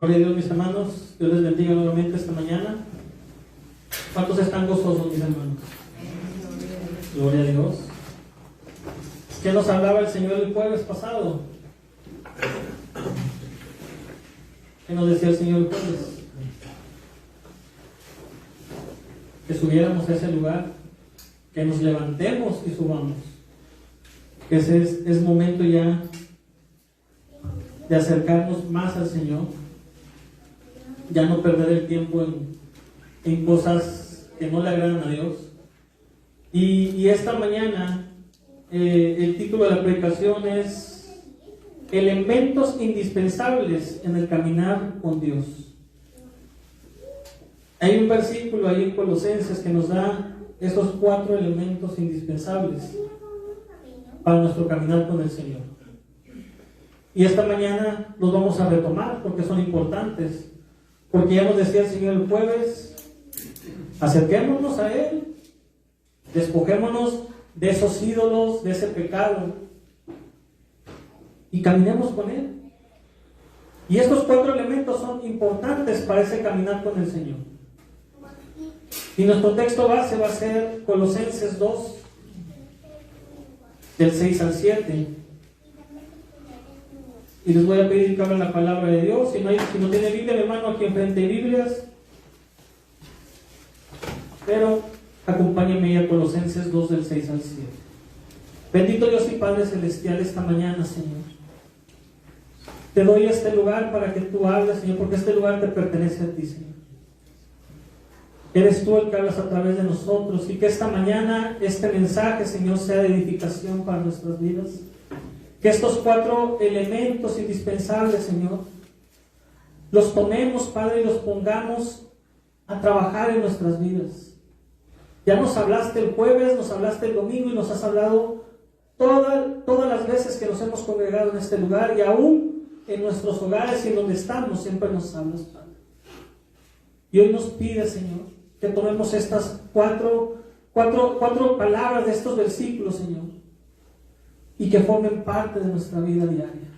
Gloria a Dios, mis hermanos. Dios les bendiga nuevamente esta mañana. ¿Cuántos están gozosos, mis hermanos? Gloria a Dios. ¿Qué nos hablaba el Señor el jueves pasado? ¿Qué nos decía el Señor el jueves? Que subiéramos a ese lugar, que nos levantemos y subamos. Que es momento ya de acercarnos más al Señor. Ya no perder el tiempo en cosas que no le agradan a Dios. Y esta mañana el título de la predicación es Elementos indispensables en el caminar con Dios. Hay un versículo ahí en Colosenses que nos da esos 4 elementos indispensables para nuestro caminar con el Señor. Y esta mañana los vamos a retomar porque son importantes. Porque ya nos decía el Señor el jueves, acerquémonos a Él, despojémonos de esos ídolos, de ese pecado, y caminemos con Él. Y estos 4 elementos son importantes para ese caminar con el Señor. Y nuestro texto base va a ser Colosenses 2, del 6 al 7. Y les voy a pedir que abran la palabra de Dios. Si no tiene Biblia, mi hermano, aquí enfrente hay Biblias. Pero acompáñenme a Colosenses 2 del 6 al 7. Bendito Dios y Padre Celestial, esta mañana, Señor. Te doy este lugar para que tú hables, Señor, porque este lugar te pertenece a ti, Señor. Eres tú el que hablas a través de nosotros. Y que esta mañana este mensaje, Señor, sea de edificación para nuestras vidas. Que estos 4 elementos indispensables, Señor, los tomemos, Padre, y los pongamos a trabajar en nuestras vidas. Ya nos hablaste el jueves, nos hablaste el domingo y nos has hablado todas las veces que nos hemos congregado en este lugar, y aún en nuestros hogares y en donde estamos, siempre nos hablas, Padre. Y hoy nos pide, Señor, que tomemos estas cuatro palabras de estos versículos, Señor, y que formen parte de nuestra vida diaria.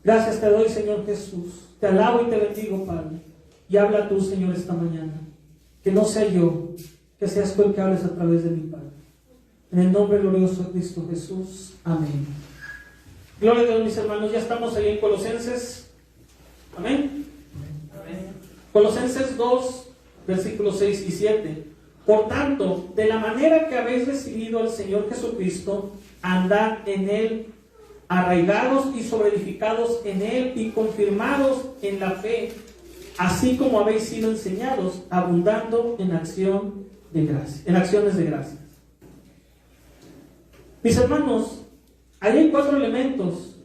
Gracias te doy, Señor Jesús. Te alabo y te bendigo, Padre. Y habla tú, Señor, esta mañana. Que no sea yo, que seas tú el que hables a través de mi Padre. En el nombre glorioso de Cristo Jesús. Amén. Gloria a Dios, mis hermanos. Ya estamos ahí en Colosenses. Amén. Amén. Colosenses 2, versículos 6 y 7. Por tanto, de la manera que habéis recibido al Señor Jesucristo, andad en Él, arraigados y sobreedificados en Él y confirmados en la fe, así como habéis sido enseñados, abundando en acciones de gracias. Mis hermanos, ahí hay 4 elementos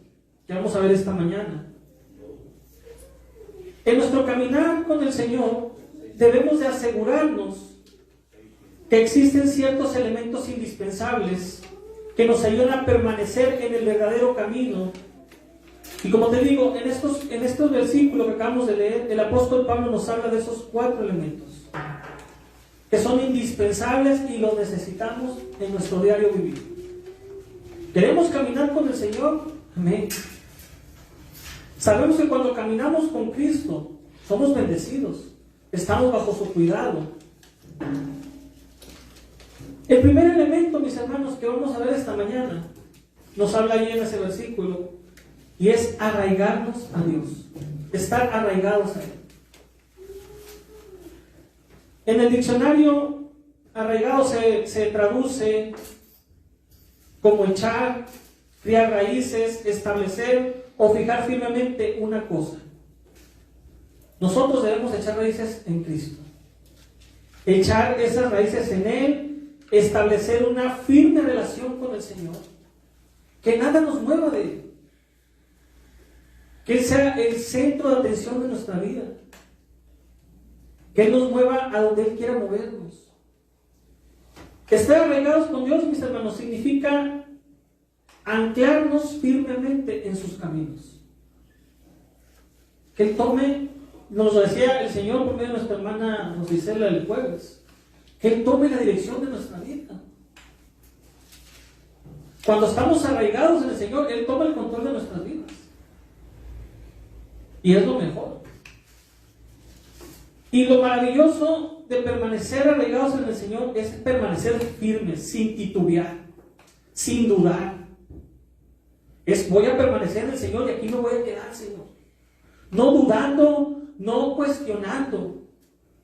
que vamos a ver esta mañana. En nuestro caminar con el Señor debemos de asegurarnos que existen ciertos elementos indispensables que nos ayudan a permanecer en el verdadero camino. Y como te digo, en estos versículos que acabamos de leer, el apóstol Pablo nos habla de esos 4 elementos que son indispensables y los necesitamos en nuestro diario vivir. ¿Queremos caminar con el Señor? Amén. Sabemos que cuando caminamos con Cristo somos bendecidos, estamos bajo su cuidado. El primer elemento, mis hermanos, que vamos a ver esta mañana, nos habla ahí en ese versículo, y es arraigarnos a Dios, estar arraigados a Él. En el diccionario, arraigado se traduce como echar, criar raíces, establecer o fijar firmemente una cosa. Nosotros debemos echar raíces en Cristo, echar esas raíces en Él, establecer una firme relación con el Señor, que nada nos mueva de Él, que Él sea el centro de atención de nuestra vida, que Él nos mueva a donde Él quiera movernos. Estar arraigados con Dios, mis hermanos, significa anclarnos firmemente en sus caminos. Que Él tome, nos lo decía el Señor por medio de nuestra hermana Rosicela el jueves, que Él tome la dirección de nuestra vida. Cuando estamos arraigados en el Señor, Él toma el control de nuestras vidas. Y es lo mejor. Y lo maravilloso de permanecer arraigados en el Señor es permanecer firmes, sin titubear, sin dudar. Voy a permanecer en el Señor y aquí me voy a quedar, Señor. No dudando, no cuestionando,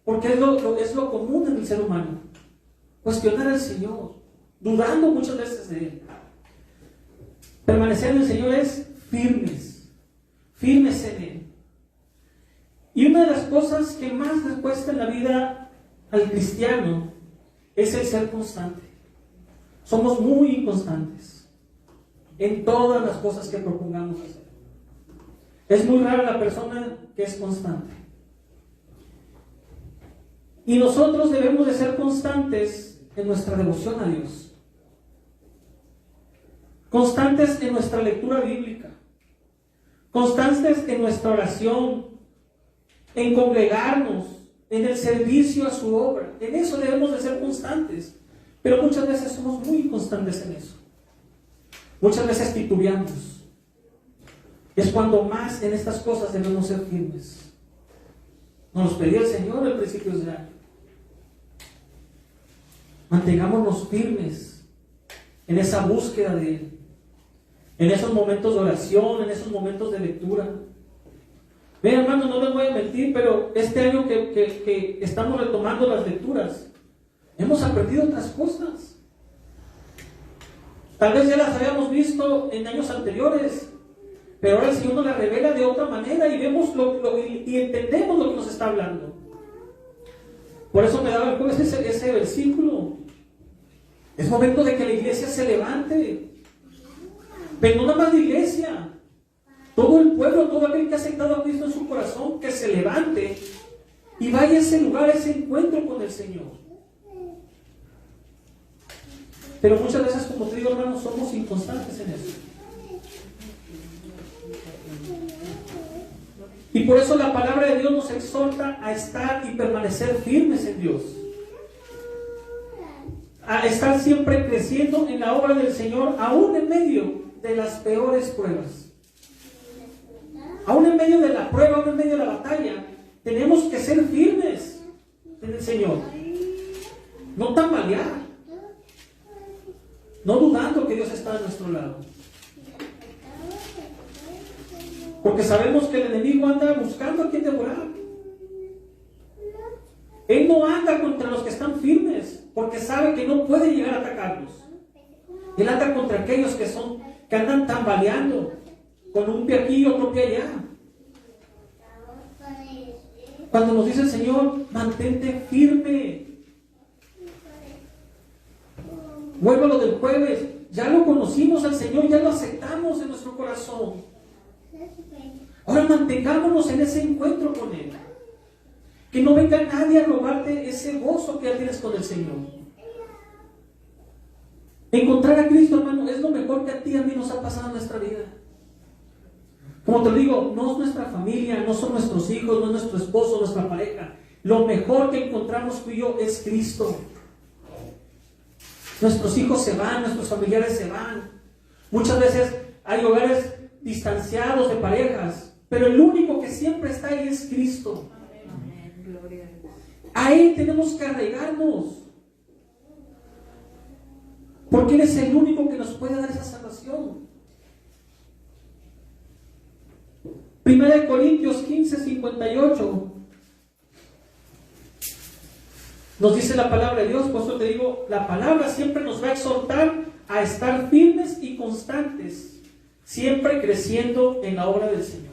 porque es lo común en el ser humano. Cuestionar al Señor, dudando muchas veces de Él. Permanecer en el Señor es firmes en Él. Y una de las cosas que más le cuesta en la vida al cristiano es el ser constante. Somos muy inconstantes en todas las cosas que propongamos hacer. Es muy rara la persona que es constante. Y nosotros debemos de ser constantes en nuestra devoción a Dios. Constantes en nuestra lectura bíblica. Constantes en nuestra oración, en congregarnos, en el servicio a su obra. En eso debemos de ser constantes. Pero muchas veces somos muy inconstantes en eso. Muchas veces titubeamos. Es cuando más en estas cosas debemos ser firmes. Nos los pedía el Señor al principio de año. Mantengámonos firmes en esa búsqueda de Él, en esos momentos de oración, en esos momentos de lectura. Vean, hermanos, no les voy a mentir, pero este año que estamos retomando las lecturas, hemos aprendido otras cosas. Tal vez ya las habíamos visto en años anteriores, pero ahora el Señor nos las revela de otra manera y vemos y entendemos lo que nos está hablando. Por eso me daba el jueves ese versículo. Es momento de que la iglesia se levante. Pero no nada más la iglesia. Todo el pueblo, todo aquel que ha aceptado a Cristo en su corazón, que se levante y vaya a ese lugar, a ese encuentro con el Señor. Pero muchas veces, como te digo, hermanos, somos inconstantes en eso. Y por eso la palabra de Dios nos exhorta a estar y permanecer firmes en Dios. A estar siempre creciendo en la obra del Señor, aún en medio de las peores pruebas. Aún en medio de la prueba, aún en medio de la batalla, tenemos que ser firmes en el Señor. No tambalear. No dudando que Dios está a nuestro lado. Porque sabemos que el enemigo anda buscando a quien devorar. Él no anda contra los que están firmes, porque sabe que no puede llegar a atacarlos. Él anda contra aquellos que andan tambaleando, con un pie aquí y otro pie allá. Cuando nos dice el Señor, mantente firme. Vuelvo a lo del jueves. Ya lo conocimos al Señor, ya lo aceptamos en nuestro corazón. Ahora mantengámonos en ese encuentro con Él. Que no venga nadie a robarte ese gozo que ya tienes con el Señor. Encontrar a Cristo, hermano, es lo mejor que a ti y a mí nos ha pasado en nuestra vida. Como te digo, no es nuestra familia, no son nuestros hijos, no es nuestro esposo, nuestra pareja. Lo mejor que encontramos tú y yo es Cristo. Nuestros hijos se van, nuestros familiares se van. Muchas veces hay hogares distanciados de parejas, pero el único que siempre está ahí es Cristo. A Él tenemos que arraigarnos, porque Él es el único que nos puede dar esa salvación. 1 Corintios 15:58 nos dice la palabra de Dios. Por eso te digo, la palabra siempre nos va a exhortar a estar firmes y constantes, siempre creciendo en la obra del Señor.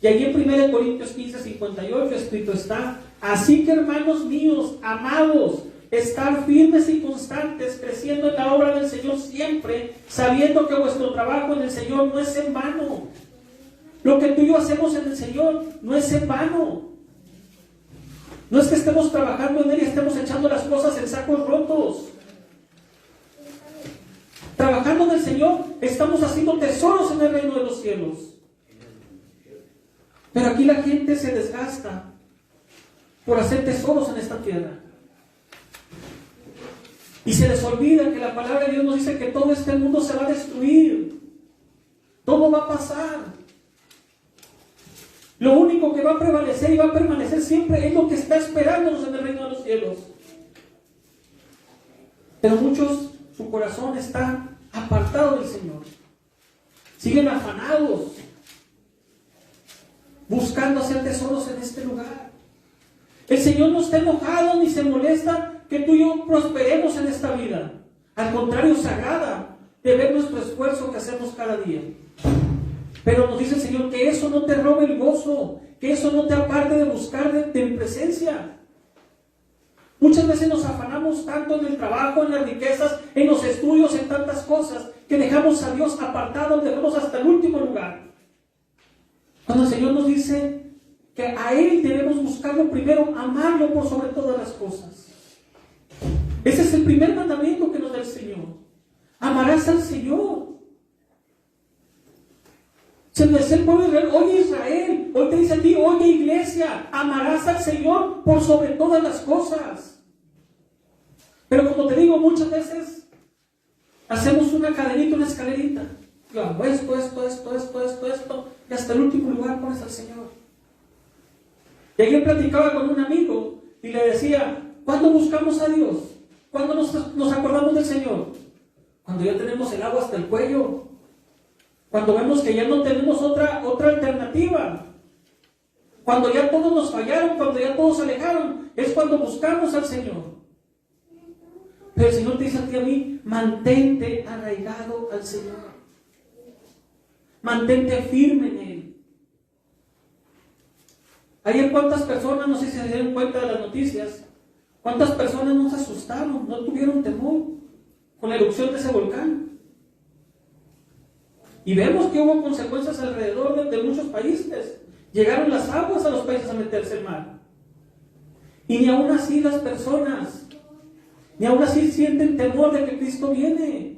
Y allí en 1 Corintios 15:58 escrito está: así que, hermanos míos, amados, estar firmes y constantes, creciendo en la obra del Señor siempre, sabiendo que vuestro trabajo en el Señor no es en vano. Lo que tú y yo hacemos en el Señor no es en vano. No es que estemos trabajando en Él y estemos echando las cosas en sacos rotos. Trabajando en el Señor, estamos haciendo tesoros en el reino de los cielos. Pero aquí la gente se desgasta por hacer tesoros en esta tierra. Y se les olvida que la palabra de Dios nos dice que todo este mundo se va a destruir. Todo va a pasar. Lo único que va a prevalecer y va a permanecer siempre es lo que está esperándonos en el reino de los cielos. Pero muchos, su corazón está apartado del Señor. Siguen afanados, buscando hacer tesoros en este lugar. El Señor no está enojado ni se molesta que tú y yo prosperemos en esta vida. Al contrario, se agrada de ver nuestro esfuerzo que hacemos cada día. Pero nos dice el Señor que eso no te robe el gozo, que eso no te aparte de buscar de mi presencia. Muchas veces nos afanamos tanto en el trabajo, en las riquezas, en los estudios, en tantas cosas, que dejamos a Dios apartado, dejamos hasta el último lugar. Cuando el Señor nos dice que a Él debemos buscarlo primero, amarlo por sobre todas las cosas. Ese es el primer mandamiento que nos da el Señor. Amarás al Señor. Se me dice el pueblo de Israel, oye Israel, hoy te dice a ti, oye iglesia, amarás al Señor por sobre todas las cosas. Pero como te digo, muchas veces hacemos una cadenita, una escalerita. Yo hago esto, y hasta el último lugar pones al Señor. Y ayer platicaba con un amigo y le decía, ¿cuándo buscamos a Dios? ¿Cuándo nos acordamos del Señor? Cuando ya tenemos el agua hasta el cuello. Cuando vemos que ya no tenemos otra alternativa. Cuando ya todos nos fallaron, cuando ya todos se alejaron, es cuando buscamos al Señor. Pero el Señor te dice a ti y a mí, mantente arraigado al Señor. Mantente firme en Él. Ayer cuántas personas, no sé si se dieron cuenta de las noticias, cuántas personas no se asustaron, no tuvieron temor con la erupción de ese volcán. Y vemos que hubo consecuencias alrededor de muchos países. Llegaron las aguas a los países a meterse en mar. Y ni aún así las personas, ni aún así sienten temor de que Cristo viene.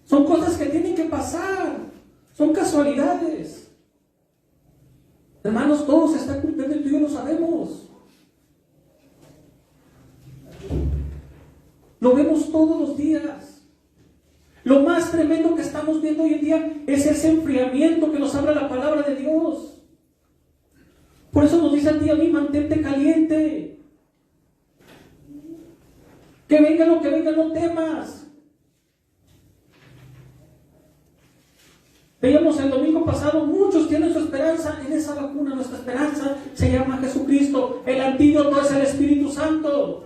Son cosas que tienen que pasar. Son casualidades. Hermanos, todo se está cumpliendo y tú y yo lo sabemos. Lo vemos todos los días. Lo más tremendo que estamos viendo hoy en día es ese enfriamiento que nos habla la palabra de Dios. Por eso nos dice a ti y a mí, mantente caliente. Que venga lo que venga, no temas. Veíamos el domingo pasado, muchos tienen su esperanza en esa vacuna. Nuestra esperanza se llama Jesucristo. El antídoto es el Espíritu Santo.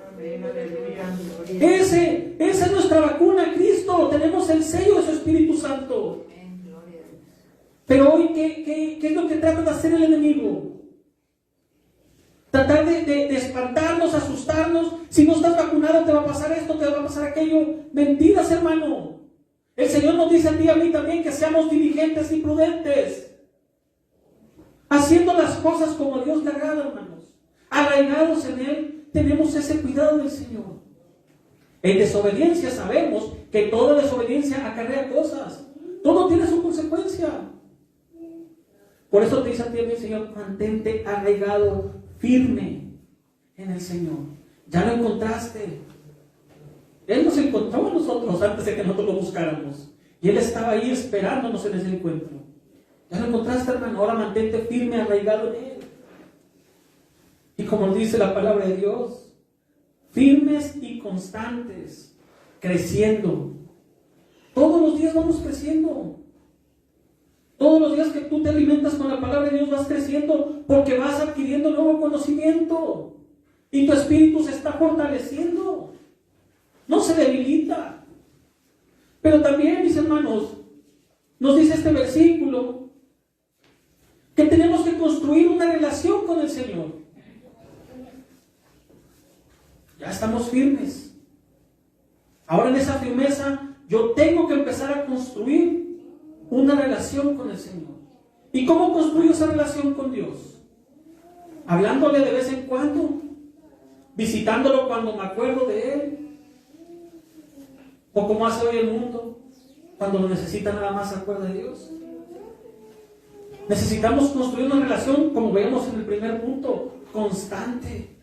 Esa es nuestra vacuna, Cristo. Tenemos el sello de su Espíritu Santo. Pero hoy, ¿qué es lo que trata de hacer el enemigo? Tratar de espantarnos, asustarnos. Si no estás vacunado te va a pasar esto, te va a pasar aquello. Mentiras, hermano. El Señor nos dice a ti y a mí también que seamos diligentes y prudentes, haciendo las cosas como a Dios le agrada, hermanos. Arraigados en Él, tenemos ese cuidado del Señor. En desobediencia sabemos que toda desobediencia acarrea cosas. Todo tiene su consecuencia. Por eso te dice a ti y a mí el Señor, mantente arraigado, firme en el Señor. Ya lo encontraste. Él nos encontró a nosotros antes de que nosotros lo buscáramos. Y Él estaba ahí esperándonos en ese encuentro. Ya lo encontraste, hermano. Ahora mantente firme, arraigado en Él. Y como dice la palabra de Dios, firmes y constantes, creciendo. Todos los días vamos creciendo. Todos los días que tú te alimentas con la palabra de Dios vas creciendo porque vas adquiriendo nuevo conocimiento. Y tu espíritu se está fortaleciendo. No se debilita. Pero también, mis hermanos, nos dice este versículo que tenemos que construir una relación con el Señor. Ya estamos firmes. Ahora en esa firmeza yo tengo que empezar a construir una relación con el Señor. ¿Y cómo construyo esa relación con Dios? Hablándole de vez en cuando, visitándolo cuando me acuerdo de Él, o como hace hoy el mundo, cuando lo necesita nada más se acuerda de Dios. Necesitamos construir una relación, como veíamos en el primer punto, constante.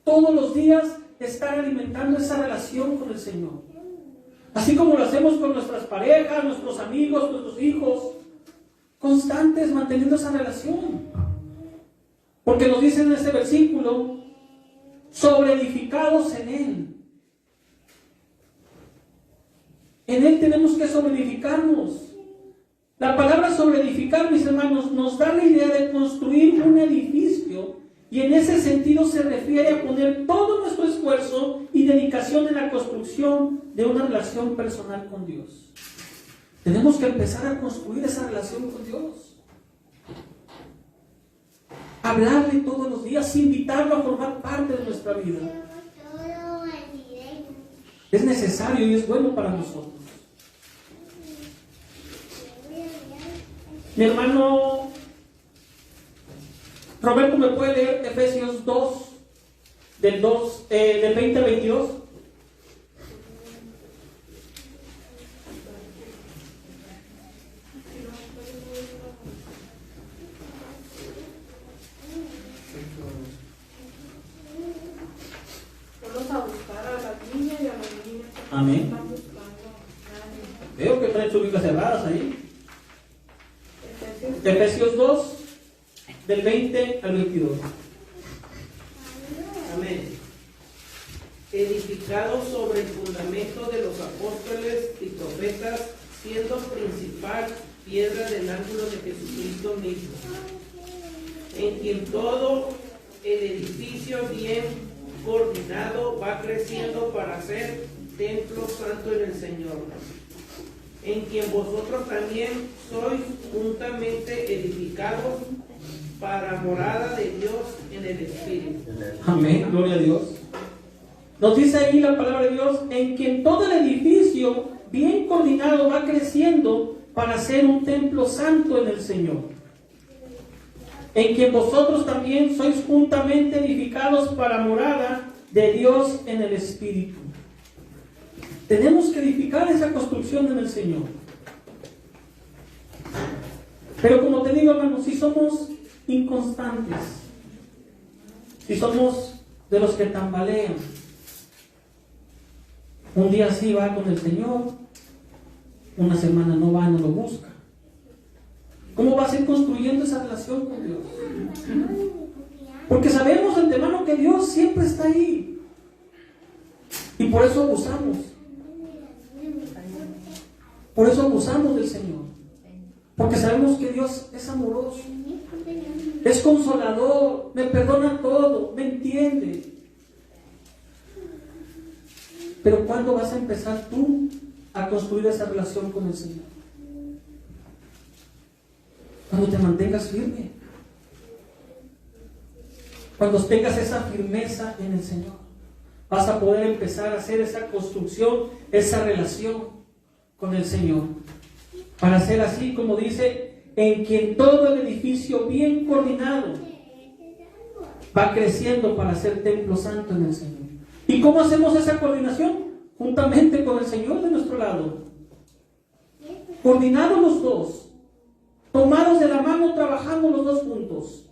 Todos los días estar alimentando esa relación con el Señor. Así como lo hacemos con nuestras parejas, nuestros amigos, nuestros hijos. constantes manteniendo esa relación. Porque nos dice en este versículo, sobreedificados en Él. En Él tenemos que sobreedificarnos. La palabra sobreedificar, mis hermanos, nos da la idea de construir un edificio, y en ese sentido se refiere a poner todo nuestro esfuerzo y dedicación en la construcción de una relación personal con Dios. Tenemos que empezar a construir esa relación con Dios. Hablarle todos los días, invitarlo a formar parte de nuestra vida. Es necesario y es bueno para nosotros. Mi hermano Roberto, ¿me puede leer Efesios 2, del 20 al 22? Vamos a buscar a las niñas y a las niñas. Amén. Están buscando. Veo que traen sus Biblias cerradas ahí. Efesios 2, del 20 al 22. Amén. Edificados sobre el fundamento de los apóstoles y profetas, siendo principal piedra del ángulo de Jesucristo mismo, en quien todo el edificio bien coordinado va creciendo para ser templo santo en el Señor, en quien vosotros también sois juntamente edificados para morada de Dios en el Espíritu. Amén, gloria a Dios. Nos dice ahí la palabra de Dios, en quien todo el edificio bien coordinado va creciendo para ser un templo santo en el Señor, en quien vosotros también sois juntamente edificados para morada de Dios en el Espíritu. Tenemos que edificar esa construcción en el Señor. Pero como te digo, hermanos, si somos inconstantes, si somos de los que tambalean, un día sí va con el Señor, una semana no va, no lo busca, ¿cómo vas a ir construyendo esa relación con Dios? Porque sabemos de antemano que Dios siempre está ahí, y por eso abusamos. Por eso abusamos del Señor. Porque sabemos que Dios es amoroso, es consolador, me perdona todo, me entiende. Pero ¿cuándo vas a empezar tú a construir esa relación con el Señor? Cuando te mantengas firme. Cuando tengas esa firmeza en el Señor, vas a poder empezar a hacer esa construcción, esa relación con el Señor. Para ser así, como dice, en quien todo el edificio bien coordinado va creciendo para ser templo santo en el Señor. ¿Y cómo hacemos esa coordinación? Juntamente con el Señor de nuestro lado. Coordinados los dos, tomados de la mano, trabajando los dos juntos,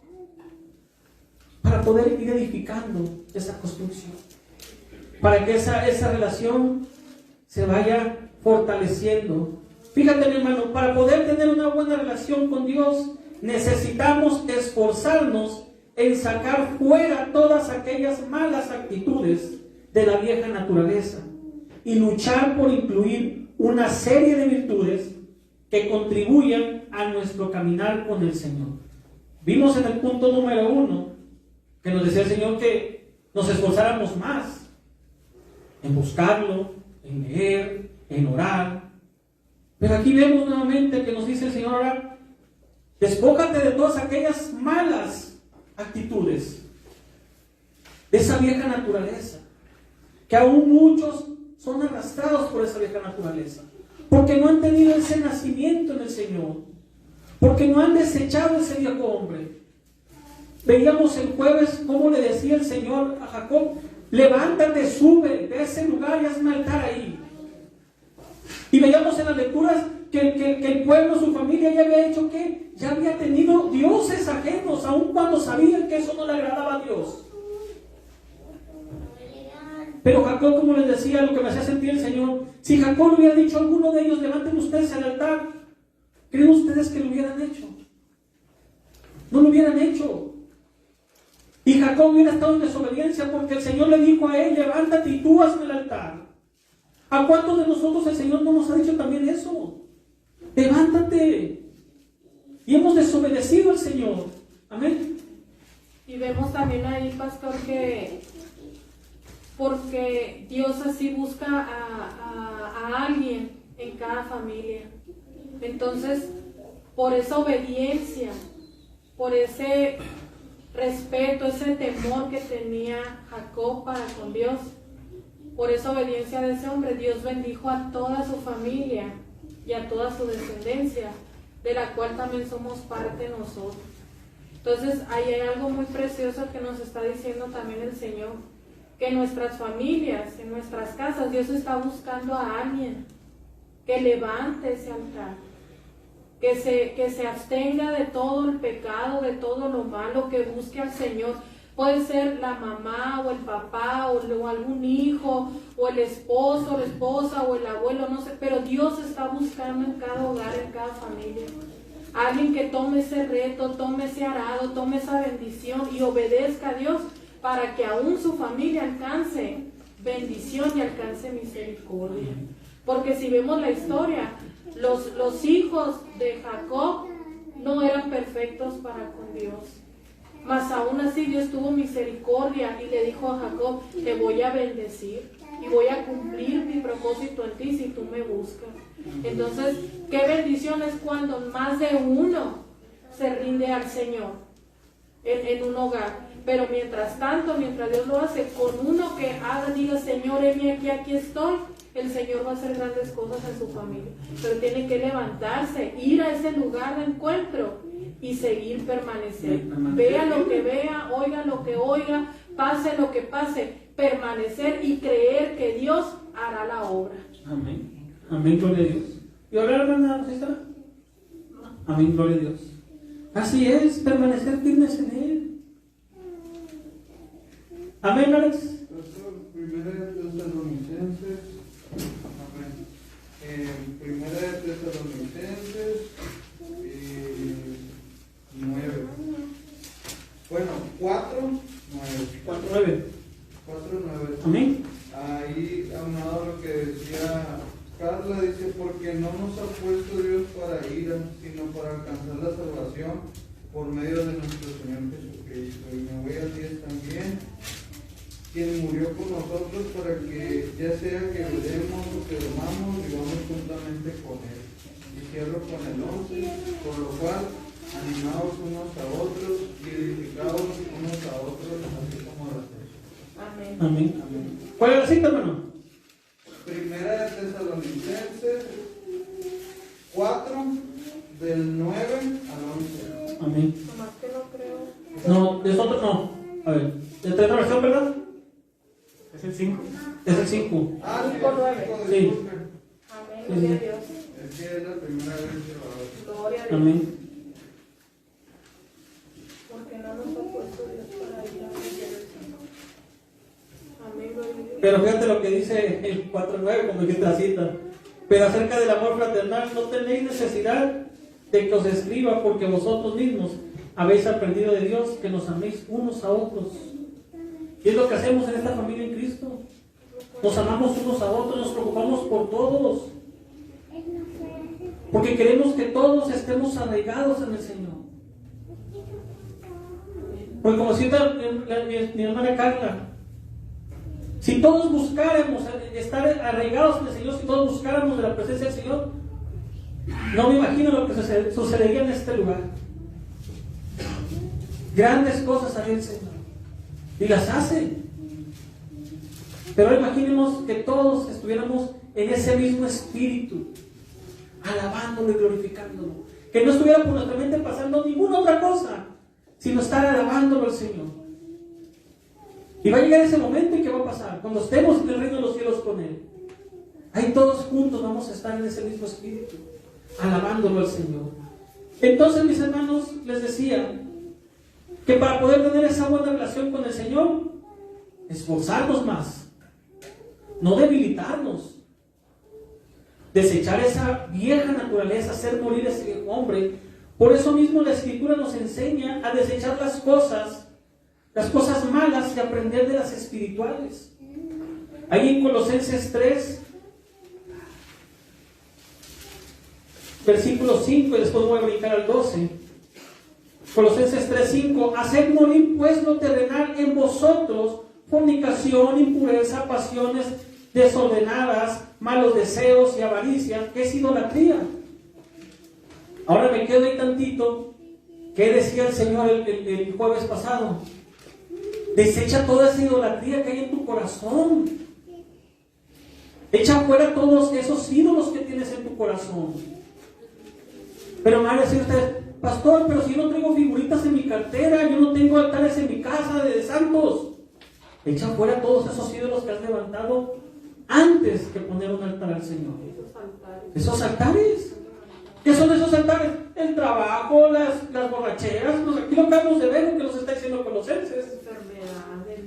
para poder ir edificando esa construcción, para que esa relación se vaya fortaleciendo. Fíjate, mi hermano, para poder tener una buena relación con Dios, necesitamos esforzarnos en sacar fuera todas aquellas malas actitudes de la vieja naturaleza y luchar por incluir una serie de virtudes que contribuyan a nuestro caminar con el Señor. Vimos en el punto número 1 que nos decía el Señor que nos esforzáramos más en buscarlo, en leer, en orar. Pero aquí vemos nuevamente que nos dice el Señor ahora, despójate de todas aquellas malas actitudes, de esa vieja naturaleza, que aún muchos son arrastrados por esa vieja naturaleza, porque no han tenido ese nacimiento en el Señor, porque no han desechado ese viejo hombre. Veíamos el jueves cómo le decía el Señor a Jacob, levántate, sube de ese lugar y hazme altar ahí. Y veíamos en las lecturas que el pueblo, su familia ya había hecho que ya había tenido dioses ajenos, aun cuando sabían que eso no le agradaba a Dios. Pero Jacob, como les decía, lo que me hacía sentir el Señor, si Jacob le hubiera dicho a alguno de ellos, levanten ustedes el altar, ¿Creen ustedes que lo hubieran hecho? No lo hubieran hecho. Y Jacob hubiera estado en desobediencia porque el Señor le dijo a él: levántate y tú hazme el altar. ¿A cuántos de nosotros el Señor no nos ha dicho también eso? Levántate. Y hemos desobedecido al Señor. Amén. Y vemos también ahí, pastor, que porque Dios así busca a alguien en cada familia. Entonces, por esa obediencia, por ese respeto, ese temor que tenía Jacob para con Dios, por esa obediencia de ese hombre, Dios bendijo a toda su familia y a toda su descendencia, de la cual también somos parte nosotros. Entonces, ahí hay algo muy precioso que nos está diciendo también el Señor, que en nuestras familias, en nuestras casas, Dios está buscando a alguien que levante ese altar, que se abstenga de todo el pecado, de todo lo malo, que busque al Señor. Puede ser la mamá o el papá o algún hijo o el esposo, la esposa o el abuelo, no sé, pero Dios está buscando en cada hogar, en cada familia. Alguien que tome ese reto, tome ese arado, tome esa bendición y obedezca a Dios para que aún su familia alcance bendición y alcance misericordia. Porque si vemos la historia, los hijos de Jacob no eran perfectos para con Dios. Mas aún así Dios tuvo misericordia y le dijo a Jacob: te voy a bendecir y voy a cumplir mi propósito en ti si tú me buscas. Entonces, qué bendición es cuando más de uno se rinde al Señor en un hogar. Pero mientras tanto, mientras Dios lo hace, con uno que diga: Señor, heme aquí estoy, el Señor va a hacer grandes cosas en su familia. Pero tiene que levantarse, ir a ese lugar de encuentro y seguir permanecer. Vea lo que vea, oiga lo que oiga, pase lo que pase, permanecer y creer que Dios hará la obra. Amén. Amén, gloria a Dios. ¿Y ahora, hermana César? Amén, gloria a Dios. Así es, permanecer firmes en Él. Amén, Alex. Primera de Tesalonicenses, amén. Primera de Tesalonicenses 9. Bueno, 4:9. 4:9. Amén. Ahí, aunado a lo que decía Carla, dice: porque no nos ha puesto Dios para ira, sino para alcanzar la salvación por medio de nuestro Señor Jesucristo. Y me voy al 10 también: quien murió por nosotros para que, ya sea que oremos o que dormamos, vivamos juntamente con Él. Y cierro con el 11: por lo cual, animados unos a otros y edificados unos a otros, así como lo hacemos. Amén. Amén. Amén. ¿Cuál es la cita, hermano? Primera de Tesalonicenses 4, del 9 al 11. Amén. Nomás que no creo. No, de nosotros no. A ver, ¿de otra versión, verdad? Es el 5. Es el 5. Ah, 5:9. Sí. disculpen. Amén, gloria a Dios. Es que es la primera vez que lo hago. Gloria a Dios. Amén. Porque no nos ha puesto Dios para ir a vencer. Amén, gloria a Dios. Pero fíjate lo que dice el 4:9, como dijiste la cita. Pero acerca del amor fraternal, no tenéis necesidad de que os escriba, porque vosotros mismos habéis aprendido de Dios que nos améis unos a otros. Y es lo que hacemos en esta familia en Cristo. Nos amamos unos a otros, nos preocupamos por todos. Porque queremos que todos estemos arraigados en el Señor. Porque como cita mi hermana Carla, si todos buscáramos estar arraigados en el Señor, si todos buscáramos de la presencia del Señor, no me imagino lo que sucedería en este lugar. Grandes cosas haría el Señor. Y las hace. Pero imaginemos que todos estuviéramos en ese mismo espíritu, alabándolo y glorificándolo. Que no estuviera por nuestra mente pasando ninguna otra cosa, sino estar alabándolo al Señor. Y va a llegar ese momento en que va a pasar, cuando estemos en el reino de los cielos con Él. Ahí todos juntos vamos a estar en ese mismo espíritu, alabándolo al Señor. Entonces, mis hermanos, les decía que para poder tener esa buena relación con el Señor, esforzarnos más, no debilitarnos. desechar esa vieja naturaleza, hacer morir ese hombre. Por eso mismo la Escritura nos enseña a desechar las cosas malas y aprender de las espirituales. Ahí en Colosenses 3, versículo 5, y después voy a brincar al 12. Colosenses 3:5, haced morir pues lo terrenal en vosotros, fornicación, impureza, pasiones desordenadas, malos deseos y avaricia, que es idolatría. Ahora me quedo ahí tantito. ¿Qué decía el Señor el jueves pasado? Desecha toda esa idolatría que hay en tu corazón. Echa fuera todos esos ídolos que tienes en tu corazón. Pero me va a decir usted, pastor, pero si yo no traigo figuritas en mi cartera, yo no tengo altares en mi casa de santos. Echa fuera todos esos ídolos que has levantado antes que poner un altar al Señor. Esos altares. ¿Qué son esos altares? El trabajo, las borracheras, aquí lo acabamos de ver, que nos está diciendo Colosenses.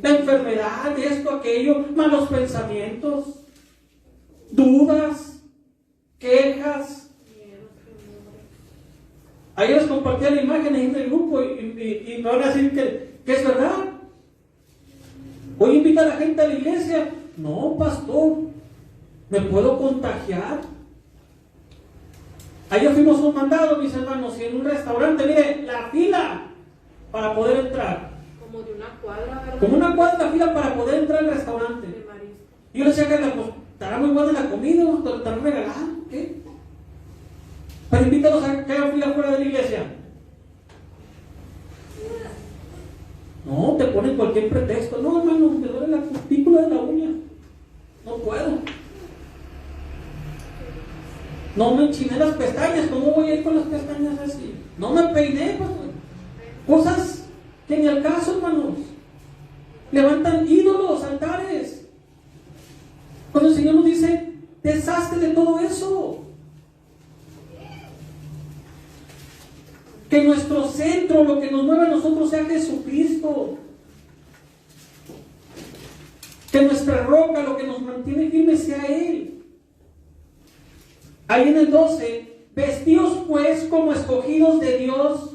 La enfermedad, esto, aquello, malos pensamientos, dudas, quejas. Ayer les compartí la imagen en el grupo y me van a decir que es verdad. Hoy invita a la gente a la iglesia. No, pastor, ¿me puedo contagiar? Ayer fuimos a un mandado, mis hermanos, y en un restaurante, mire, la fila para poder entrar. Como de una cuadra, ¿verdad? Como una cuadra fila para poder entrar al restaurante. Y yo le decía a Carla, pues, estará muy buena la comida, estarán regalando, ¿qué? Pero invítalos a que hagan fila fuera de la iglesia. No, te ponen cualquier pretexto. No, hermano, me duele la cutícula de la uña. No puedo. No me enchiné las pestañas. ¿Cómo voy a ir con las pestañas así? No me peiné, pues. Cosas que ni al caso, hermanos. Levantan ídolos, altares. Cuando el Señor nos dice, deshazte de todo eso. Que nuestro centro, lo que nos mueve a nosotros, sea Jesucristo. Que nuestra roca, lo que nos mantiene firmes, sea Él. Ahí en el 12, vestidos pues como escogidos de Dios,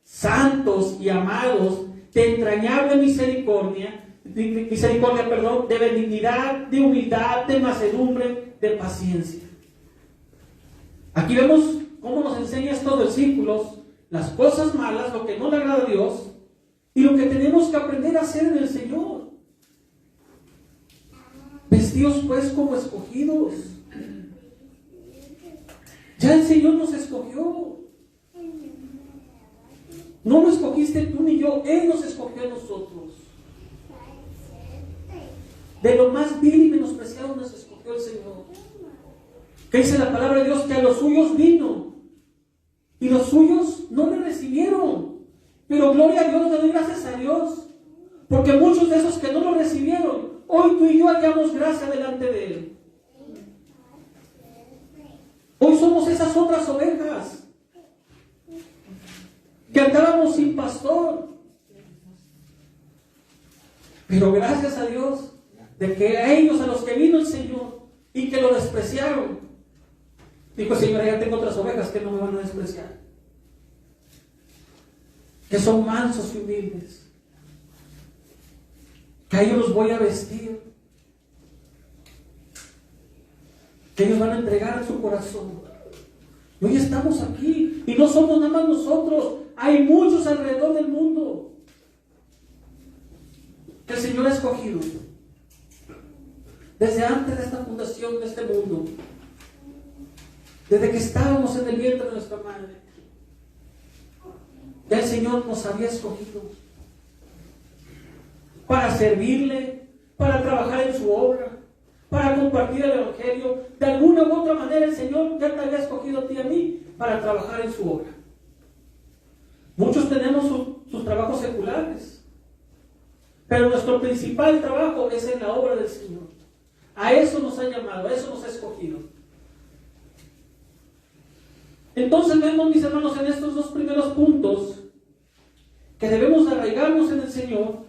santos y amados, de entrañable misericordia, de benignidad, de humildad, de mansedumbre, de paciencia. Aquí vemos cómo nos enseña estos versículos, las cosas malas, lo que no le agrada a Dios, y lo que tenemos que aprender a hacer en el Señor. Vestidos pues como escogidos. Ya el Señor nos escogió. No lo escogiste tú ni yo, Él nos escogió a nosotros. De lo más vil y menospreciado nos escogió el Señor. Que dice la palabra de Dios que a los suyos vino y los suyos no le recibieron. Pero gloria a Dios, le doy gracias a Dios, porque muchos de esos que no lo recibieron, hoy tú y yo hallamos gracia delante de Él. Hoy somos esas otras ovejas que andábamos sin pastor. Pero gracias a Dios de que a ellos, a los que vino el Señor y que lo despreciaron, dijo el Señor, ya tengo otras ovejas que no me van a despreciar, que son mansos y humildes, que a ellos los voy a vestir, que ellos van a entregar su corazón. Y hoy estamos aquí y no somos nada más nosotros, hay muchos alrededor del mundo que el Señor ha escogido desde antes de esta fundación de este mundo, desde que estábamos en el vientre de nuestra madre. Ya el Señor nos había escogido para servirle, para trabajar en su obra, para compartir el Evangelio. De alguna u otra manera el Señor ya te había escogido a ti y a mí para trabajar en su obra. Muchos tenemos sus trabajos seculares, pero nuestro principal trabajo es en la obra del Señor. A eso nos ha llamado, a eso nos ha escogido. Entonces vemos, mis hermanos, en estos dos primeros puntos que debemos arraigarnos en el Señor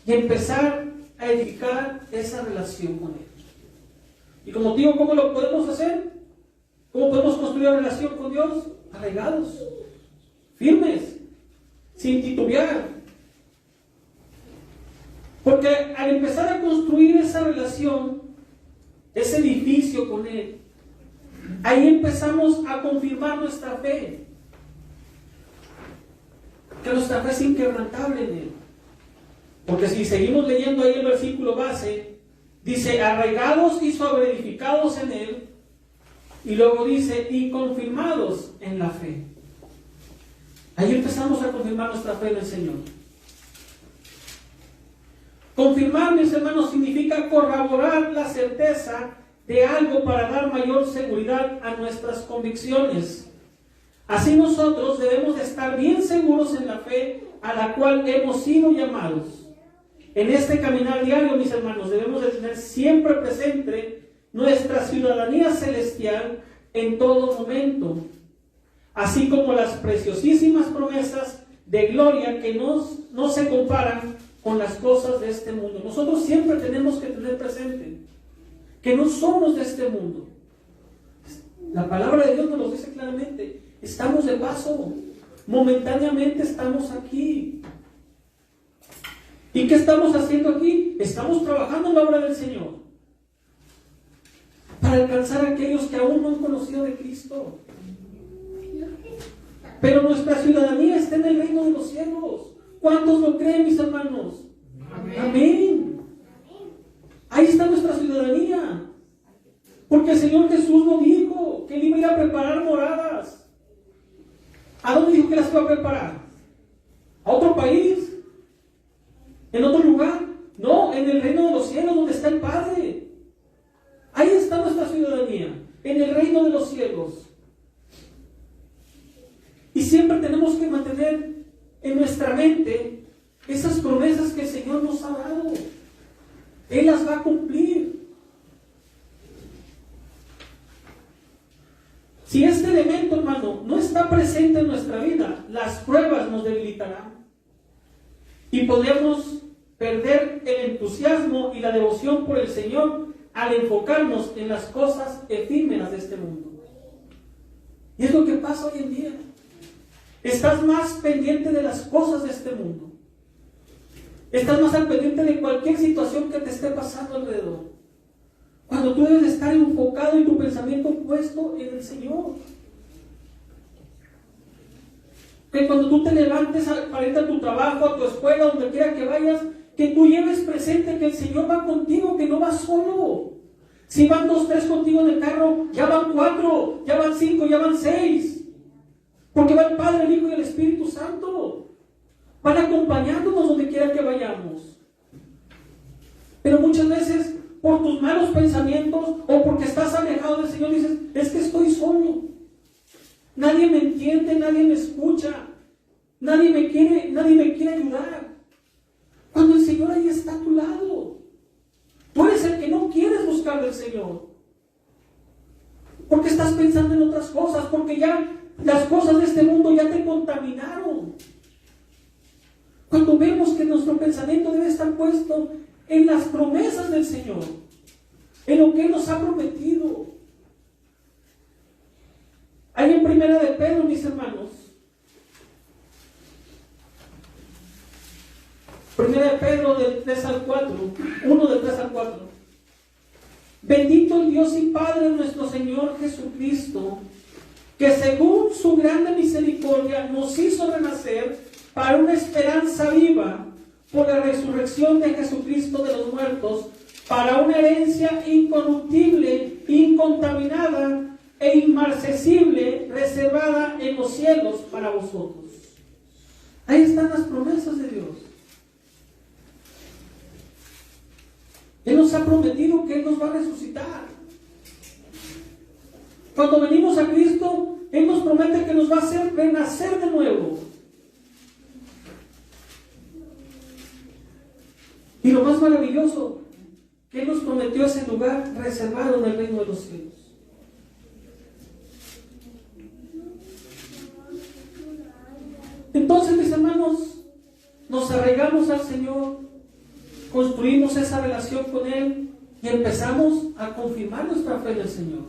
y empezar a edificar esa relación con Él. Y como digo, ¿cómo lo podemos hacer? ¿Cómo podemos construir una relación con Dios? Arraigados, firmes, sin titubear. Porque al empezar a construir esa relación, ese edificio con Él, ahí empezamos a confirmar nuestra fe. Que nuestra fe es inquebrantable en Él. Porque si seguimos leyendo ahí el versículo base, dice, arraigados y sobreedificados en Él, y luego dice, y confirmados en la fe. Ahí empezamos a confirmar nuestra fe en el Señor. Confirmar, mis hermanos, significa corroborar la certeza de algo para dar mayor seguridad a nuestras convicciones. Así nosotros debemos de estar bien seguros en la fe a la cual hemos sido llamados. En este caminar diario, mis hermanos, debemos de tener siempre presente nuestra ciudadanía celestial en todo momento, así como las preciosísimas promesas de gloria que no se comparan con las cosas de este mundo. Nosotros siempre tenemos que tener presente que no somos de este mundo. La palabra de Dios nos lo dice claramente. Estamos de paso, momentáneamente estamos aquí. ¿Y qué estamos haciendo aquí? Estamos trabajando en la obra del Señor para alcanzar a aquellos que aún no han conocido de Cristo. Pero nuestra ciudadanía está en el reino de los cielos. ¿Cuántos lo creen, mis hermanos? Amén. Amén. Ahí está nuestra ciudadanía. Porque el Señor Jesús nos dijo que Él iba a ir a preparar moradas. ¿A dónde dijo que las iba a preparar? ¿A otro país? ¿En otro lugar? No, en el reino de los cielos donde está el Padre. Ahí está nuestra ciudadanía, en el reino de los cielos. Y siempre tenemos que mantener en nuestra mente esas promesas que el Señor nos ha dado. Él las va a cumplir. Si este elemento, hermano, no está presente en nuestra vida, las pruebas nos debilitarán. Y podemos perder el entusiasmo y la devoción por el Señor al enfocarnos en las cosas efímeras de este mundo. Y es lo que pasa hoy en día. Estás más pendiente de las cosas de este mundo. Estás más al pendiente de cualquier situación que te esté pasando alrededor. Cuando tú debes estar enfocado y tu pensamiento puesto en el Señor. Que cuando tú te levantes para ir a tu trabajo, a tu escuela, donde quiera que vayas, que tú lleves presente que el Señor va contigo, que no vas solo. Si van 2, 3 contigo en el carro, ya van 4, ya van 5, ya van 6. Porque va el Padre, el Hijo y el Espíritu Santo. Van acompañándonos donde quiera que vayamos. Pero muchas veces, por tus malos pensamientos o porque estás alejado del Señor, dices, es que estoy solo. Nadie me entiende, nadie me escucha, nadie me quiere ayudar. Cuando el Señor ahí está a tu lado. Tú eres el que no quieres buscar del Señor. Porque estás pensando en otras cosas, porque ya las cosas de este mundo ya te contaminaron. Cuando vemos que nuestro pensamiento debe estar puesto en las promesas del Señor, en lo que Él nos ha prometido. Ahí en Primera de Pedro, mis hermanos, Primera de Pedro del 3 al 4, 1 del 3 al 4. Bendito el Dios y Padre de nuestro Señor Jesucristo, que según su grande misericordia nos hizo renacer para una esperanza viva por la resurrección de Jesucristo de los muertos, para una herencia incorruptible, incontaminada e inmarcesible, reservada en los cielos para vosotros. Ahí están las promesas de Dios. Él nos ha prometido que Él nos va a resucitar. Cuando venimos a Cristo, Él nos promete que nos va a hacer renacer de nuevo. Y lo más maravilloso, que Él nos prometió ese lugar reservado en el reino de los cielos. Entonces, mis hermanos, nos arraigamos al Señor, construimos esa relación con Él, y empezamos a confirmar nuestra fe en el Señor.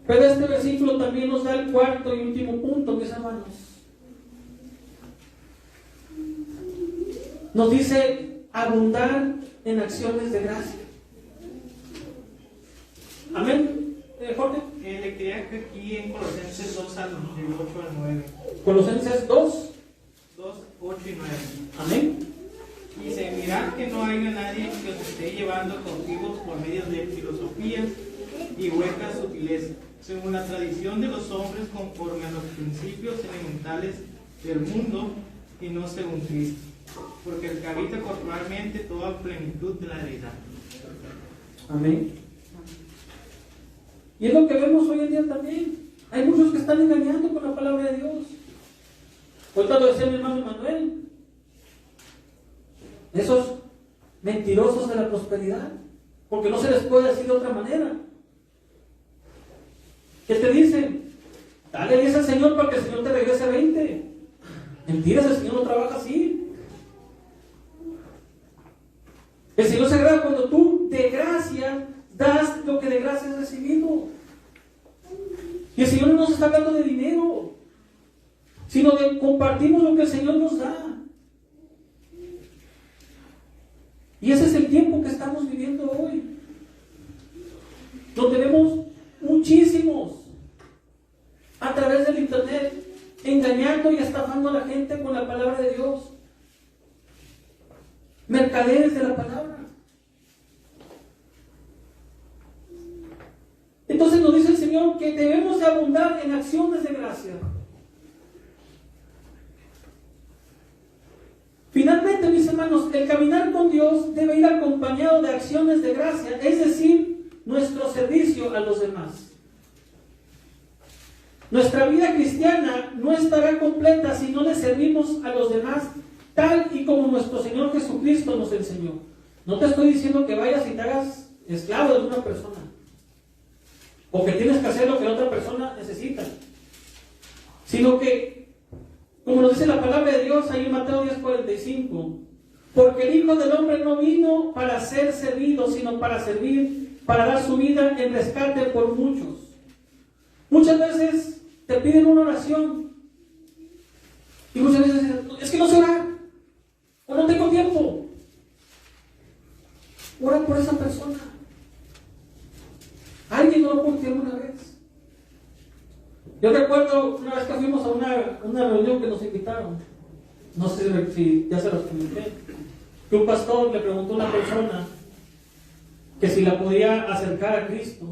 Pero este versículo también nos da el cuarto y último punto, mis hermanos. Nos dice abundar en acciones de gracia. Amén. Jorge. Le quería que aquí en Colosenses 2, al 8 al 9. Colosenses 2, 8 y 9. amén. Dice, mirad que no haya nadie que os esté llevando cautivos por medio de filosofías y huecas sutilezas, según la tradición de los hombres, conforme a los principios elementales del mundo y no según Cristo, porque el que habita corporalmente toda plenitud de la deidad. Amén. Y es lo que vemos hoy en día también. Hay muchos que están engañando con la palabra de Dios. Ahorita lo decía mi hermano Manuel. Esos mentirosos de la prosperidad, porque no se les puede decir de otra manera. ¿Qué te dicen? Dale 10 al Señor para que el Señor te regrese 20. Mentiras, el Señor no trabaja así. El Señor se agrada cuando tú de gracia das lo que de gracia has recibido. Y el Señor no nos está hablando de dinero, sino de compartimos lo que el Señor nos da. Y ese es el tiempo que estamos viviendo hoy, donde vemos muchísimos a través del internet engañando y estafando a la gente con la palabra de Dios, mercaderes de la palabra. Entonces nos dice el Señor que debemos de abundar en acciones de gracia. Finalmente, mis hermanos, el caminar con Dios debe ir acompañado de acciones de gracia, es decir, nuestro servicio a los demás. Nuestra vida cristiana no estará completa si no le servimos a los demás tal y como nuestro Señor Jesucristo nos enseñó. No te estoy diciendo que vayas y te hagas esclavo de una persona, o que tienes que hacer lo que la otra persona necesita, sino que, como nos dice la palabra de Dios ahí en Mateo 10:45, porque el Hijo del Hombre no vino para ser servido, sino para servir, para dar su vida en rescate por muchos. Muchas veces te piden una oración y muchas veces dicen, es que no sé orar, o no tengo tiempo. Ora por esa persona. Alguien oró por ti alguna vez. Yo recuerdo una vez que fuimos a una reunión que nos invitaron, no sé si ya se los comenté, que un pastor le preguntó a una persona que si la podía acercar a Cristo.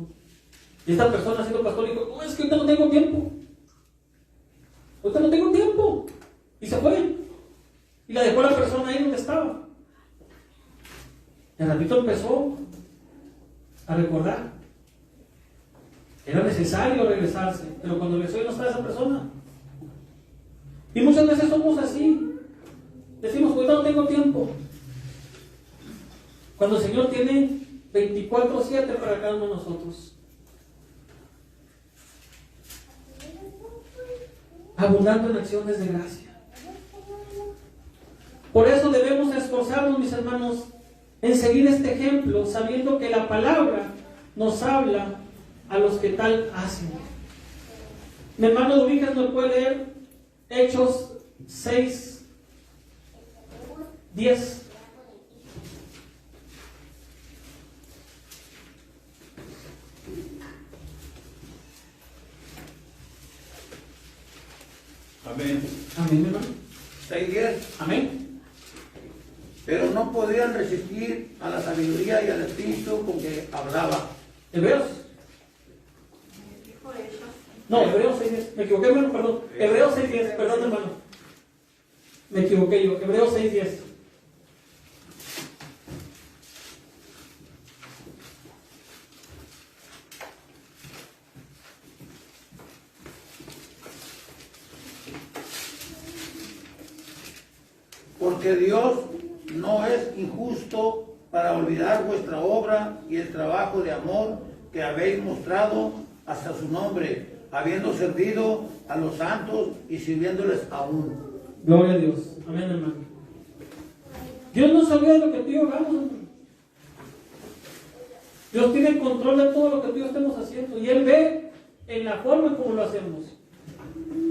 Y esta persona, siendo pastor, dijo, no, es que ahorita no tengo tiempo. Ahorita no tengo tiempo. Y se fue. Y la dejó a la persona ahí donde estaba. Y al ratito empezó a recordar. Era necesario regresarse, pero cuando regresó ya no estaba esa persona. Y muchas veces somos así. Decimos, ahorita no tengo tiempo. Cuando el Señor tiene 24/7 para cada uno de nosotros. Abundando en acciones de gracia. Por eso debemos esforzarnos, mis hermanos, en seguir este ejemplo, sabiendo que la palabra nos habla a los que tal hacen. Mi hermano Dubíjas nos puede leer Hechos 6:10. Amén. Amén, mi hermano. 6:10. Amén. Pero no podían resistir a la sabiduría y al espíritu con que hablaba. Hebreos. No, Hebreos 6:10. Me equivoqué, hermano, perdón. Hebreos 6:10, perdón, hermano. Me equivoqué yo. Hebreos 6:10. Porque Dios no es injusto para olvidar vuestra obra y el trabajo de amor que habéis mostrado hasta su nombre, habiendo servido a los santos y sirviéndoles aún. Gloria a Dios. Amén, hermano. Dios no sabía de lo que tú y yo hagamos, hermano. Dios tiene control de todo lo que tú y yo estemos haciendo. Y Él ve en la forma en cómo lo hacemos.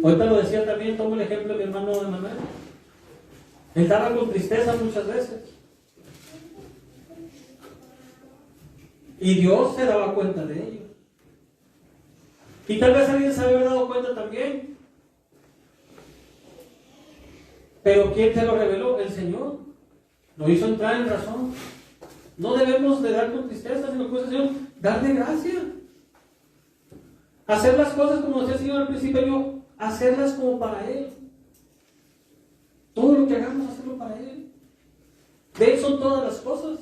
Ahorita lo decía también, tomo el ejemplo de mi hermano Emanuel. Él estaba con tristeza muchas veces. Y Dios se daba cuenta de ello. Y tal vez alguien se había dado cuenta también. Pero ¿quién te lo reveló? El Señor. Lo hizo entrar en razón. No debemos de dar con tristeza, sino que el Señor, darle gracia. Hacer las cosas como decía el Señor al principio, hacerlas como para Él. Todo lo que hagamos, hacerlo para Él. De Él son todas las cosas.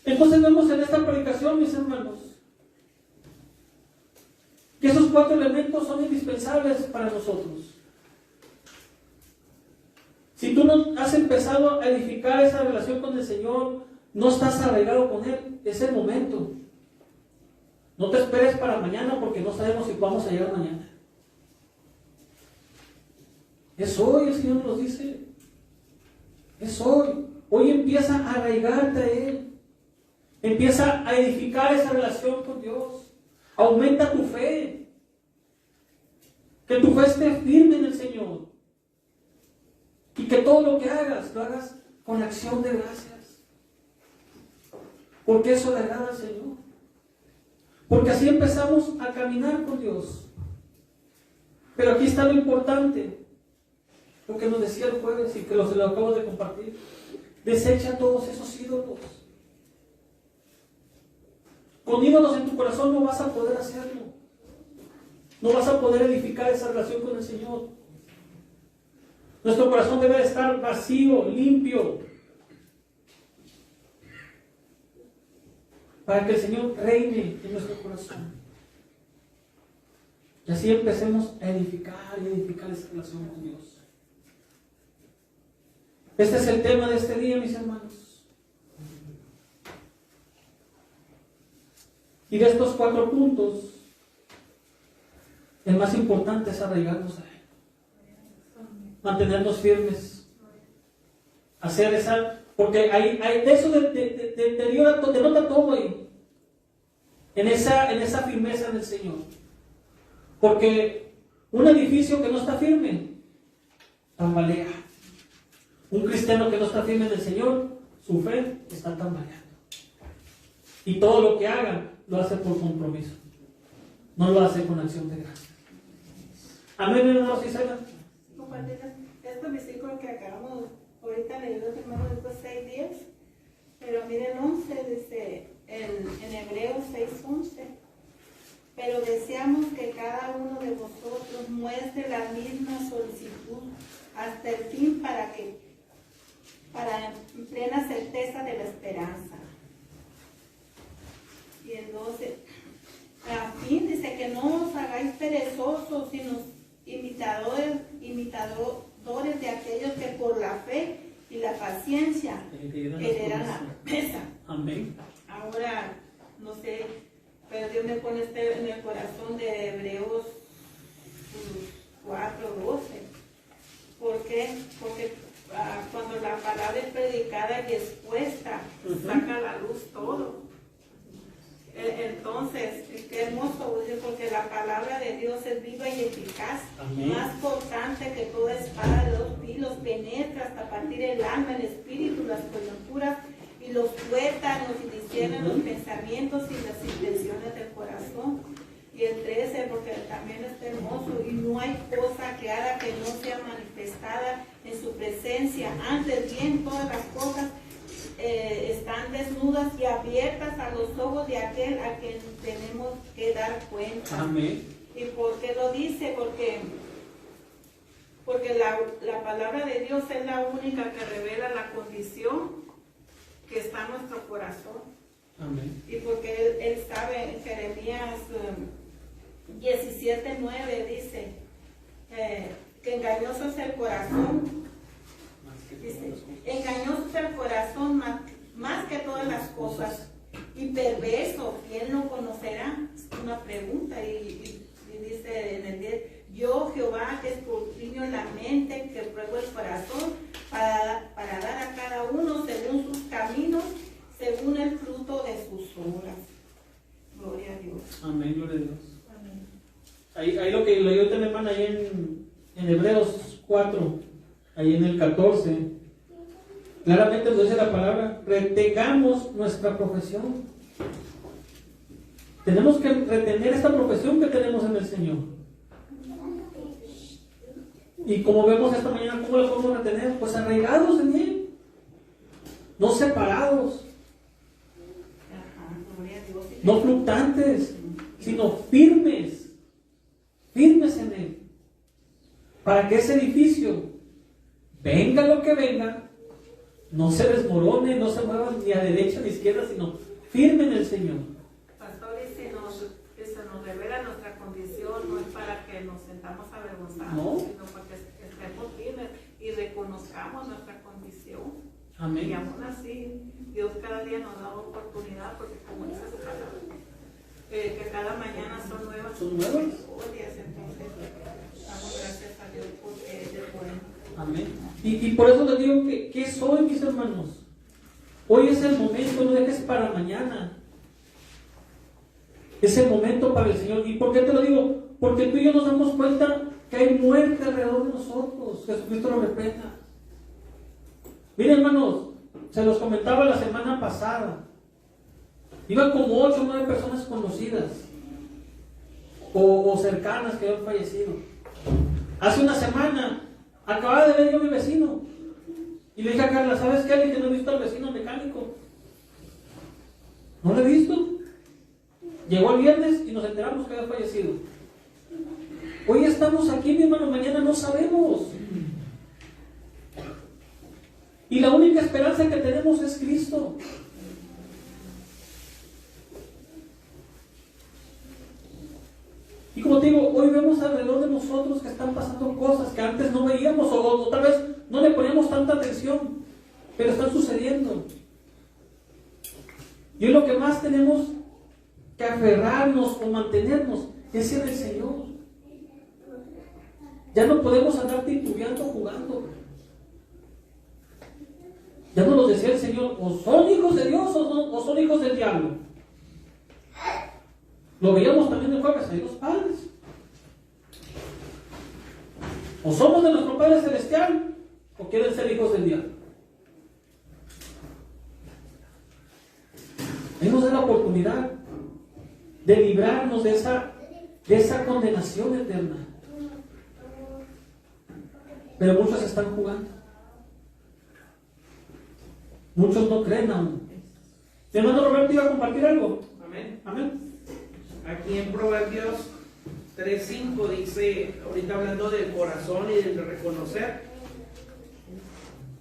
Entonces vemos en esta predicación, mis hermanos, que esos 4 elementos son indispensables para nosotros. Si tú no has empezado a edificar esa relación con el Señor, no estás arraigado con Él, es el momento. No te esperes para mañana porque no sabemos si vamos a llegar mañana. Es hoy, el Señor nos dice. Es hoy. Hoy empieza a arraigarte a Él. Empieza a edificar esa relación con Dios. Aumenta tu fe. Que tu fe esté firme en el Señor. Y que todo lo que hagas, lo hagas con acción de gracias. Porque eso le agrada al Señor. Porque así empezamos a caminar con Dios. Pero aquí está lo importante. Lo que nos decía el jueves y que lo acabo de compartir. Desecha todos esos ídolos. Con ídolos en tu corazón no vas a poder hacerlo. No vas a poder edificar esa relación con el Señor. Nuestro corazón debe de estar vacío, limpio, para que el Señor reine en nuestro corazón. Y así empecemos a edificar y edificar esa relación con Dios. Este es el tema de este día, mis hermanos. Y de estos 4 puntos, el más importante es arraigarnos a Él. Mantenernos firmes. Hacer esa... Porque hay de eso denota todo ahí. En esa firmeza en el Señor. Porque un edificio que no está firme, tambalea. Un cristiano que no está firme en el Señor, su fe está tambaleando. Y todo lo que haga, lo hace por compromiso. No lo hace con acción de gracia. Amén, hermanos y hermanas. Compartir este versículo que acabamos ahorita leer los hermanos de estos 6 días, pero miren 11, dice en Hebreos 6:11, pero deseamos que cada uno de vosotros muestre la misma solicitud hasta el fin para plena certeza de la esperanza. Y el 12, a fin dice que no os hagáis perezosos, sino imitadores de aquellos que por la fe y la paciencia heredan la promesa. Amén. Ahora, no sé, pero Dios me pone en el corazón de Hebreos 4:12. ¿Por qué? Porque cuando la palabra es predicada y expuesta, saca a la luz todo. Entonces, qué hermoso, porque la palabra de Dios es viva y eficaz, más cortante que toda espada de 2 filos, penetra hasta partir el alma, el espíritu, las coyunturas y los tuétanos y discierne los pensamientos y las intenciones del corazón. Y el 13, porque también está hermoso, y no hay cosa creada que no sea manifestada en su presencia, antes bien todas las cosas están desnudas y abiertas a los ojos de aquel a quien tenemos que dar cuenta. Amén. ¿Y por qué lo dice? Porque la palabra de Dios es la única que revela la condición que está en nuestro corazón. Amén. Y porque él sabe, en Jeremías 17:9 dice que engañoso es el corazón. Dice, engañoso es el corazón más que todas las cosas y perverso, ¿quién lo conocerá? Es una pregunta y dice en el 10, yo Jehová que escudriño la mente, que pruebo el corazón para dar a cada uno según sus caminos, según el fruto de su Ahí lo que leyó mi hermana ahí en Hebreos 4, ahí en el 14, claramente nos dice la palabra, retengamos nuestra profesión. Tenemos que retener esta profesión que tenemos en el Señor. Y como vemos esta mañana, ¿cómo la podemos retener? Pues arraigados en Él, no separados, no fluctuantes, sino firmes en Él, para que ese edificio, venga lo que venga, no se desmorone, no se mueva ni a derecha ni a izquierda, sino firme en el Señor. Pastor, y si nos revela nuestra condición, no es para que nos sentamos avergonzados, No. sino para que estemos firmes y reconozcamos nuestra condición. Amén. Y aún así, Dios cada día nos da oportunidad, porque como dice su palabra, que cada mañana son nuevas. ¿Son nuevas? Misericordias. Entonces, damos gracias a Dios porque Él es bueno. Amén. Y por eso les digo que es hoy, mis hermanos. Hoy es el momento, no dejes para mañana. Es el momento para el Señor. ¿Y por qué te lo digo? Porque tú y yo nos damos cuenta que hay muerte alrededor de nosotros. Jesucristo lo reprenda. Miren, hermanos, se los comentaba la semana pasada. Iban como 8 o 9 personas conocidas o cercanas que habían fallecido. Hace una semana acababa de ver yo a mi vecino y le dije a Carla, ¿sabes qué? Le dije, no he visto al vecino mecánico. No lo he visto. Llegó el viernes y nos enteramos que había fallecido. Hoy estamos aquí, mi hermano, mañana no sabemos. Y la única esperanza que tenemos es Cristo. Y como te digo, hoy vemos alrededor de nosotros que están pasando cosas que antes no veíamos o tal vez no le poníamos tanta atención, pero están sucediendo. Y hoy lo que más tenemos que aferrarnos o mantenernos es en el Señor. Ya no podemos andar titubeando, jugando. Ya nos lo decía el Señor, o son hijos de Dios o son hijos del diablo. Lo veíamos también en jueves, hay dos padres. O somos de nuestro Padre Celestial, o quieren ser hijos del diablo. Él nos da la oportunidad de librarnos de esa condenación eterna. Pero muchos están jugando. Muchos no creen aún. Mi hermano Roberto iba a compartir algo. Amén. Amén. Aquí en Proverbios 3:5 dice, ahorita hablando del corazón y del reconocer.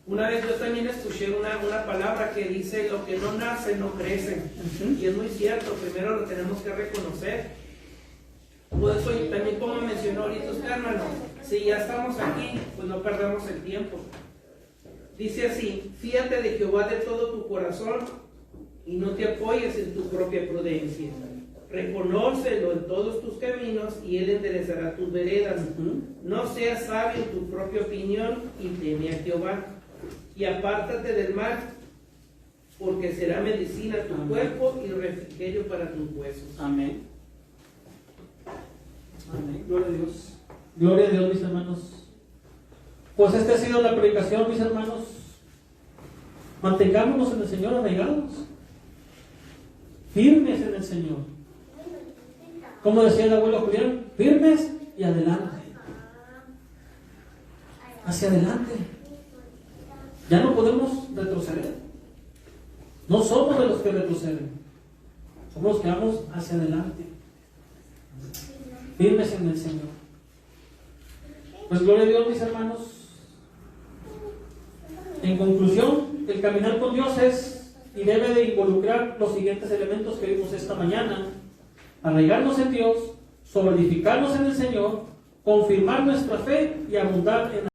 Una vez yo también escuché una palabra que dice, lo que no nace no crece. Y es muy cierto, primero lo tenemos que reconocer. Por eso también, como mencionó ahorita usted, hermano, si ya estamos aquí, pues no perdamos el tiempo. Dice así, fíjate de Jehová de todo tu corazón y no te apoyes en tu propia prudencia. Reconócelo en todos tus caminos y Él enderezará tus veredas. No seas sabio en tu propia opinión y teme a Jehová. Y apártate del mal, porque será medicina a tu cuerpo y refrigerio para tus huesos. Amén. Amén. Gloria a Dios. Gloria a Dios, mis hermanos. Pues esta ha sido la predicación, mis hermanos. Mantengámonos en el Señor arraigados, firmes en el Señor. Como decía el abuelo Julián, firmes y adelante. Hacia adelante. Ya no podemos retroceder. No somos de los que retroceden. Somos los que vamos hacia adelante. Firmes en el Señor. Pues gloria a Dios, mis hermanos. En conclusión, el caminar con Dios es y debe de involucrar los siguientes elementos que vimos esta mañana: arraigarnos en Dios, solidificarnos en el Señor, confirmar nuestra fe y abundar en